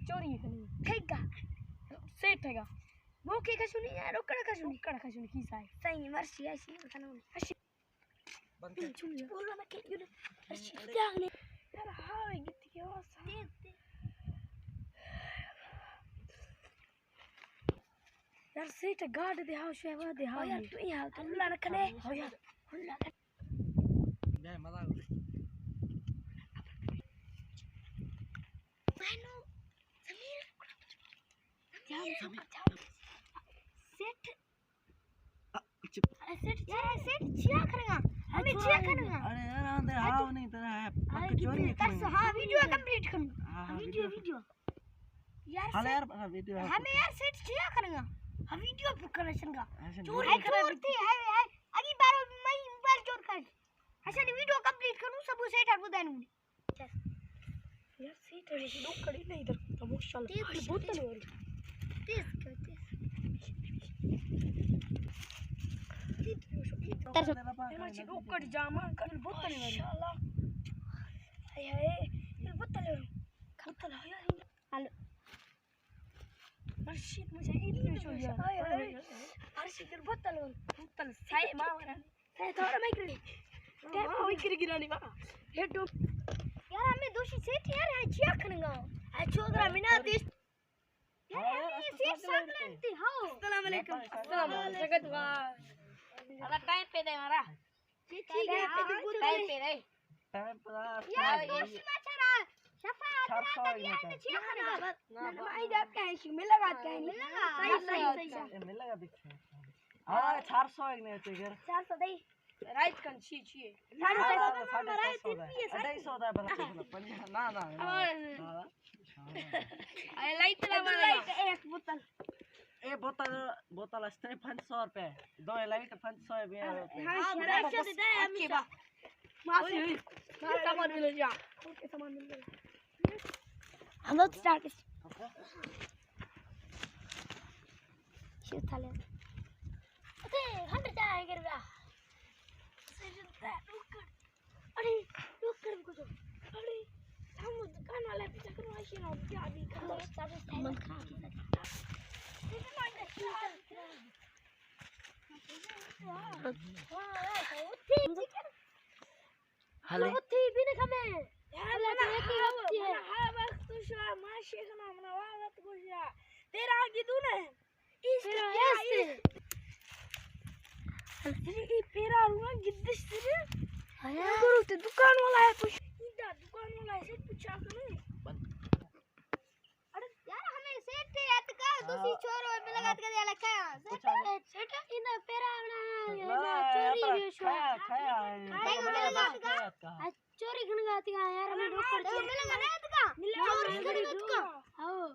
चोरी करनी ठेगा सेठ ठेगा वो के कसुनी यार रोकड़ा कसुनी की साई सही मर्सी ऐसी बताना अच्छी बंद बोल मैं के यू अच्छी क्या ने यार हां गीत के आवाज यार सेठ गार्ड दे हाउ शे वा दे हाउ यार तू यहाँ तो हुल्ला रखने हो यार हुल्ला ले मजा आ मैनो समीर समीर सेठ चुप सेठ यार सेठ चिया करेगा हमें चिया करेगा अरे यार अंदर हाउ नहीं तेरा है पक्का चोरी करेगा हां वीडियो कंप्लीट करूं वीडियो यार हां यार वीडियो हमें यार सेठ चिया करेगा हम वीडियो पकड़ना चंगा चोरी करती है अगी बार मैं मोबाइल चोर कर अच्छा वीडियो कंप्लीट करूं सब सेठ और बुदानु यार सेठ रे लोग खड़ी नहीं इधर तो माशाल्लाह बोतल है तेज माची लोकड़ जामा कर बोतल है माशाल्लाह हाय हाय ये बोतल है बोतल है हेलो मर्शिद मुझे इतनी छोड़ यार हाय हाय मर्शिद बोतल साई मावरा साई थोड़ा मैं कर क्या कोई गिरानी बा हेडो यार हमें दोषी सेठ यार है चिया करेगा छोकरा मिना देश यार ये सेठ संक्रांति हां अस्सलाम वालेकुम अस्सलाम जगत वाह अगर टाइम पे दे मारा ठीक है टाइम पे दे टाइम पर यार ये समाचार सफा आता दिया तो चिया करेगा ना मैं इधर का है मिला बात का नहीं सही मिलेगा दिखे हां 400 एक नहीं चाहिए 400 दे राइट कन छी 250 होता है बस ना आई लाइट लगा एक बोतल ए बोतल अस्ते 500 रुपए दो लाइट 500 रुपए हां अच्छा दे दे अच्छी बात माफी सामान मिल जा ओके सामान मिल गया हम लोग स्टार्ट शिट थाले ओके 100 जाएगा रे अरे रुक कुछ अरे हम दुकान वाले पीछे करो ऐसे ना क्या भी करो सामान खा हेलो उठी भी नहीं खमे यार ना हां वक्त तो शा माशे का नाम ना वक्त को शा तेरा आगे तू ने इस ये पेरा रुआ गिद्दिस तेरे आया गुरु ते दुकान वाला है कुछ इधर दुकान वाला है से पूछा करो अरे यार हमें सेठ याद का दूसरी छोरो पे लगा के दे लखा सेठ इन पेरा ना चोरी भी खाया चोरी खनगाती का यार हमें रोकड़ मिलेगा ना का चोरी खनगाती का हां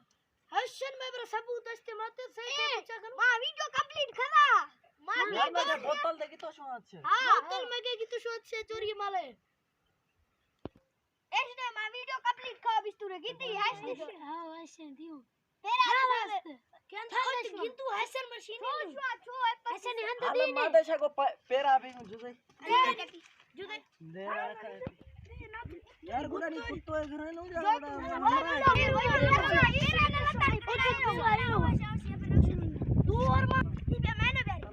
हसन में बरा सबूत दस्ते मत सही पूछा कर मां वीडियो कंप्लीट करा मां मैं बोतल देखी तो शो अच्छे बोतल में की तो शो अच्छे चोरी माले ऐसे मां वीडियो कंप्लीट का बिस्तुरे गिद्दी ऐसे हां ऐसे दियो तेरा क्या था गिद्दू हसन मशीन छो ऐसे नहीं हंद दी ने मादेशा को पेरा भी जुदे जुदे ले यार गुरा नहीं कुत्तो है घर नो जा तू और मां ये मैंने बेरी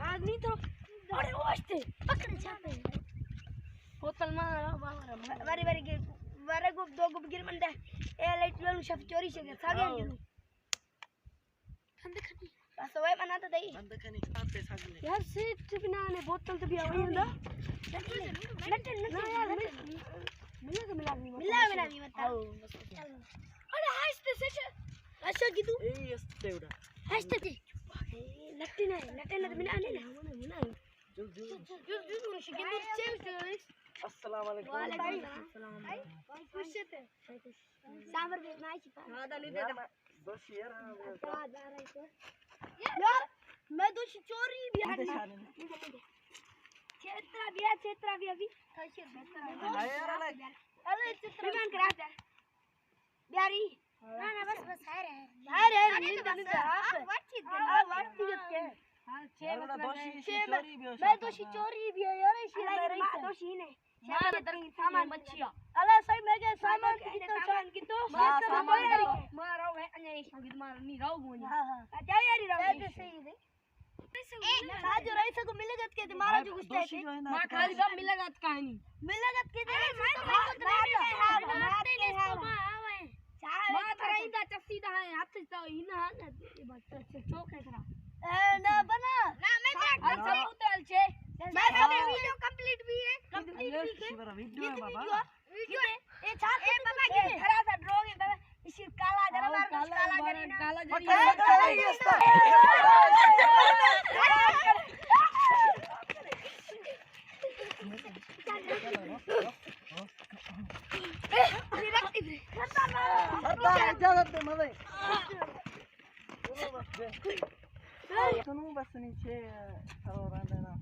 आज नहीं तो अरे वास्ते पकड़ छापे बोतल मारा वारे गुप दो गुप गिर मंडे ए लाइट वालू सब चोरी से गया सागे अंदर खड़ी बस वही बना तो दई बंद कनी साथ पैसा ले यार सेठ बिना ने बोतल तो भी आई होंदा लटन यार मिला नहीं बता अरे हंसते सेठ अच्छा की तू ए हंसते उड़ा हंसते थे लटन बिना नहीं ना जो शिकिंदर चेंज अस्सलाम वालेकुम साबर में माई की हां ले दे बस यार यार मैं तो चोरी भी हटना क्षेत्र भी अभी अरे चित्र मान करा दे बिहारी ना बस है नहीं के हां मैं दोषी चोरी भी है यार इसी दोषी ने सामान बचिया अरे सही मैं के सामान की तो सामान नहीं राहू हां हां क्या यारी राहू ये सही है साजो रही सको मिलेगा के मारा जो गुस्सा है मां खाली का मिलेगा कहानी मिलेगा के दे मां तेरा इंदा चसीदा है हाथ से इना ना बस चौक है तेरा ना बना ना मैं हाथ सबूत है छे मैं वीडियो कंप्लीट भी है कंप्लीट भी है वीडियो है बाबा वीडियो है ए छाप ए बाबा के खरा सा ड्रॉइंग है बाबा इसी काला जरा मार काला जरी इजाजत दे मजे सुनो बस नीचे और रहना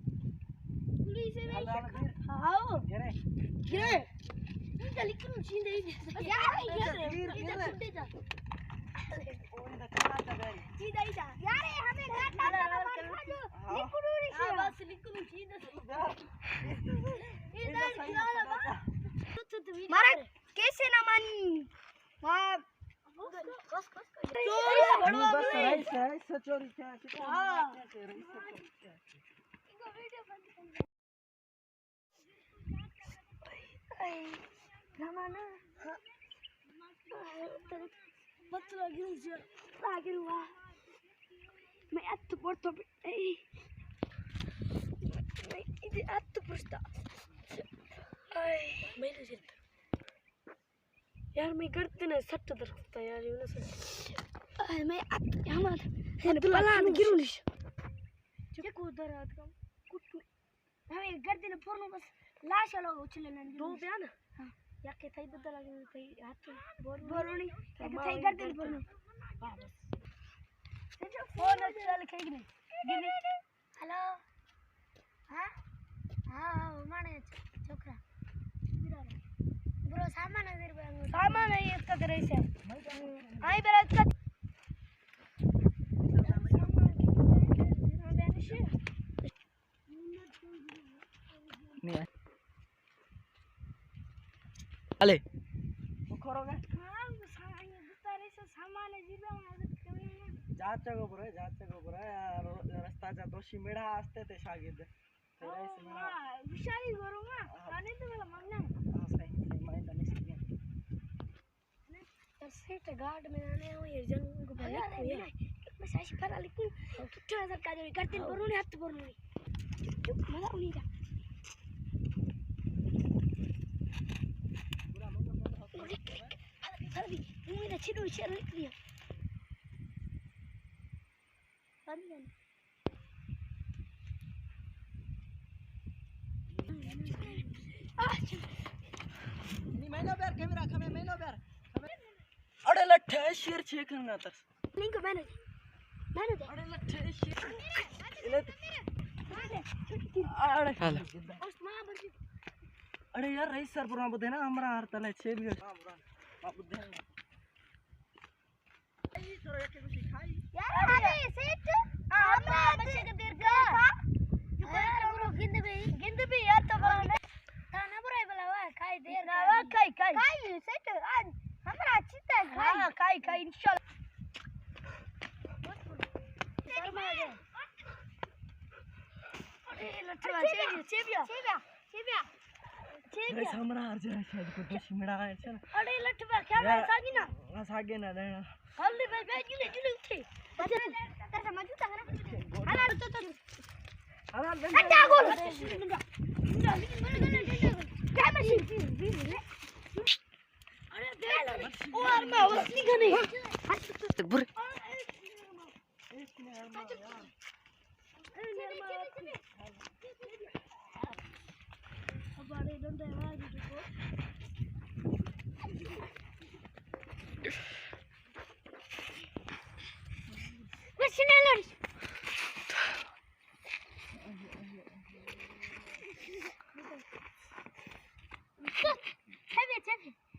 पुलिस है हां गिरे चल क्यों छीन दे यार छूटे जा ओए दा कहां जा गई सीधा ही जा यार हमें काटा था जो लिकुरू रे हां बस लिकुरू छीन दे इधर चला मारा कैसे ना मानी हां बस चोरी बड़वा बस रईस है चोरी क्या हां रईस इनको वीडियो बंद कर रामाना मत लगी हुआ मैं अत पड़ता मैं इधर अत पड़ता मैंने जितना यार मैं करते ना सट्ट तरफता यार ये ना मैं हमार पला गिरू नहीं ये कूदर रात का कुट्टू हमें गर्दे ने फोड़नो बस लाश वाला उछले ना दो बया ना हां या के थाई बदल लगे थाई हाथ बोरोनी के थाई गर्दे ने फोड़नो हां बस जो फोन चल के नहीं हेलो हां हां माने छोकरा ब्रो सामान है इसका तेरे से आई बेरा इसका नहीं अले करोगे हां तारे से सामान है जीबे जाचा गोबर यार रस्ता जा दोषी मेढा असते ते शागिर्द तेराईस मेढा विशाली करूंगा आने तो मेरा मानना हां सही माइंड नहीं सेट गार्ड में आने हो ये जन को भले मैं साशी पर लिखूं कितना सरकार जो करते बरुनी हाथ बरुनी मजा उन्हीं का अरे मुझे छिड़ो छिड़ लिख दिया नहीं मैंने बैर कैमरा खमे मैंने बैर अरे लट्ठे शेर छेकना तर लिंक मैंने अरे लट्ठे शेर अरे अरे यार रईस सर पुरा बुद्धे ना हमरा हार तले छे भी हां पुरा आप बुद्धे आई सर एक कुछ खाई यार अरे सेट हमरा बच्चे के देर का यार ब्रो गिंद भी यार तो बोले थाना बुराई बुलावा खाई देर ना खाई सेट आज हमरा चिता खाई हां खाई इंशाल्लाह अरे लट्ठा चेबिया रईस हमरा हार जा शायद को दोषी मेढा है चल अरे लट्ठा क्या मैं सागी ना सागे ना देना हल्दी भाई जुले उठे तेरा समझू था ना हां तो हां अच्छा बोल क्या मशीन अरे दे और मैं उसनी का नहीं बुर हमारे डंडे मार दी को मशीन लड़ी है